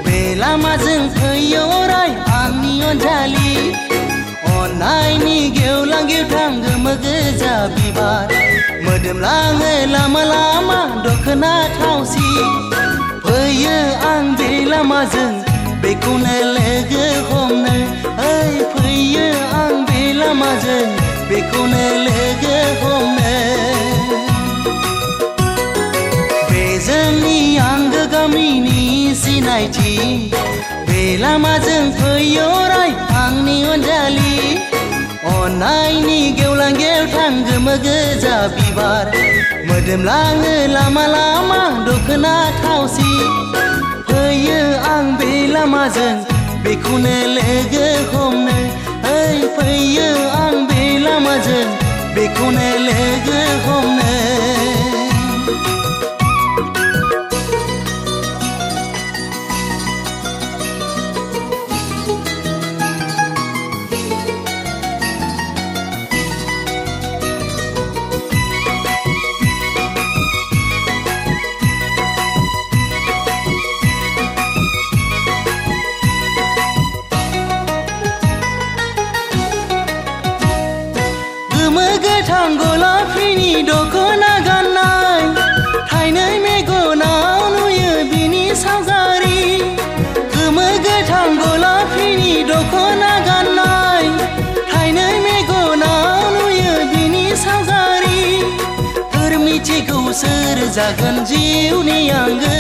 बे लामाजों फैयो अराय आंनि अनजालि अननायनि गेवलां गेवथां गोमो गोजा बिबार मोदोमलाङो लामा लामा दखना थावसि फैयो आं बे लामाजों बेखौनो लोगो हमनो ओइ फैयो आं बे लामाजों बेखौनो लोगो हमनो बे जोंनि आंगो गामिनि सिनायथि बे लामाजों फैयो अराय आंनि अनजालि अननायनि गेवलां गेवथां गोमो गोजा बिबार मोदोमलाङो लामा लामा दखना थावसि फैयो आं बे लामाजों बेखौनो लोगो हमनो ओइ फैयो आं बे लामाजों बेखौनो लोगो हमनो गोमो गोथां गलाफिनि दखना गाननाय थाइनै मेगनाव नुयो बिनि सावगारि गोमो गोथां गलाफिनि दखना गाननाय थाइनै मेगनाव नुयो बिनि सावगारि सोर मिथिगौ सोर जागोन जिउनि आंगो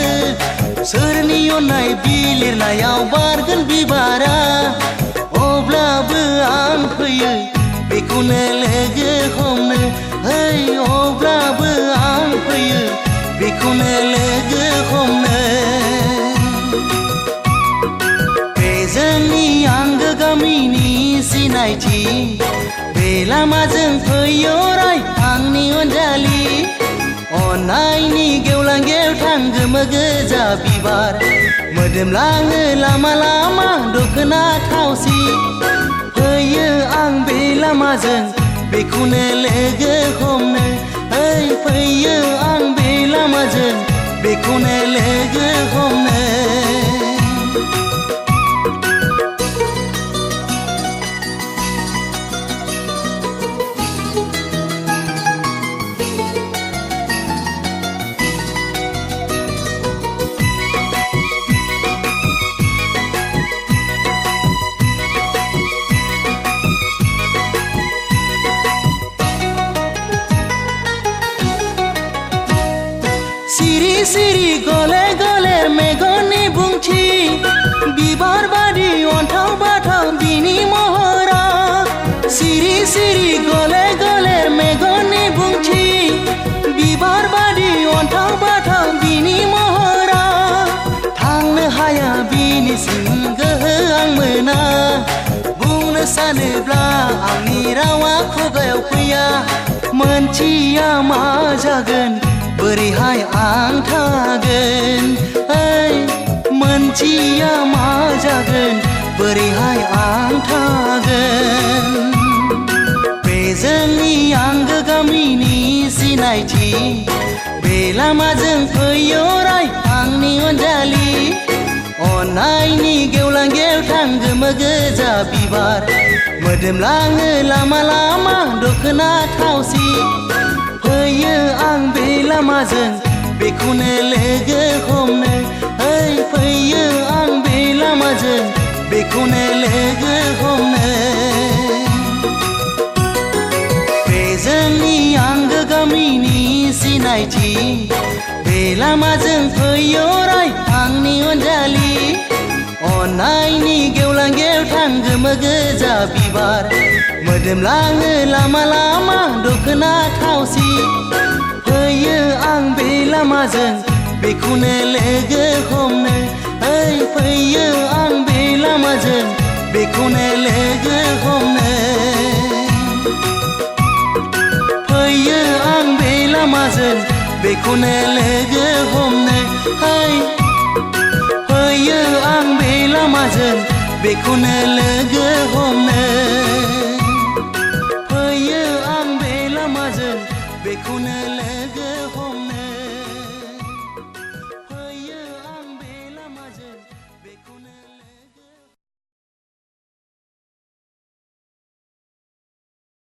सोरनि अननाय बिलिरनायाव बारगोन बिबारा अब्लाबो आं फैयो बेखौनो लोगो हमनो ओइ अब्लाबो आं फैयो बेखौनो लोगो हमनो बे जोंनि आंगो गामिनि सिनायथि बे लामाजों फैयो अराय आंनि अनजालि अननायनि गेवलां गेवथां गोमो गोजा बिबार मोदोमलाङो लामा लामा दखना थावसि फैयो आं बे लामाजों बेखौनो लोगो हमनो ओइ फैयो आं बे लामाजों बेखौनो लोगो हमनो सिरि सिरि गले गलेर मेगननि बुंथि बिबार बादि अन्थाव बाथाव बिनि महरा सिरि सिरि गले गलेर मेगननि बुंथि बिबार बादि अन्थाव बाथाव बिनि महरा थांनो हाया बिनिसिम गोहो आं मोना बुंनो सानोब्ला आंनि रावा खुगायाव फैया मोनथिया मा जागोन बोरैहाय आं थागोन ओइ मोनथिया मा जागोन बोरैहाय आं थागोन बे जोंनि आंगो गामिनि सिनायथि बे लामाजों फैयो अराय आंनि अनजालि अननायनि गेवलां गेवथां गोमो गोजा बिबार मोदोमलाङो लामा लामा दखना थावसि फैयो आं बे लामाजों बेखौनो लोगो हमनो ओइ फैयो आं बे लामाजों बेखौनो लोगो हमनो बे जोंनि आंगो गामिनि सिनायथि बे लामाजों फैयो अराय आंनि अनजालि अननायनि गेवलां गेवथां गोमो गोजा बिबार मोदोमलाङो लामा लामा दखना थावसि फैयो आं बे लामाजों बेखौनो लोगो हमनो ओइ फैयो आं बे लामाजों बेखौनो लोगो हमनो फैयो आं बे लामाजों बेखौनो लोगो हमनो ओइ फैयो आं बे लामाजों बेखौनो लोगो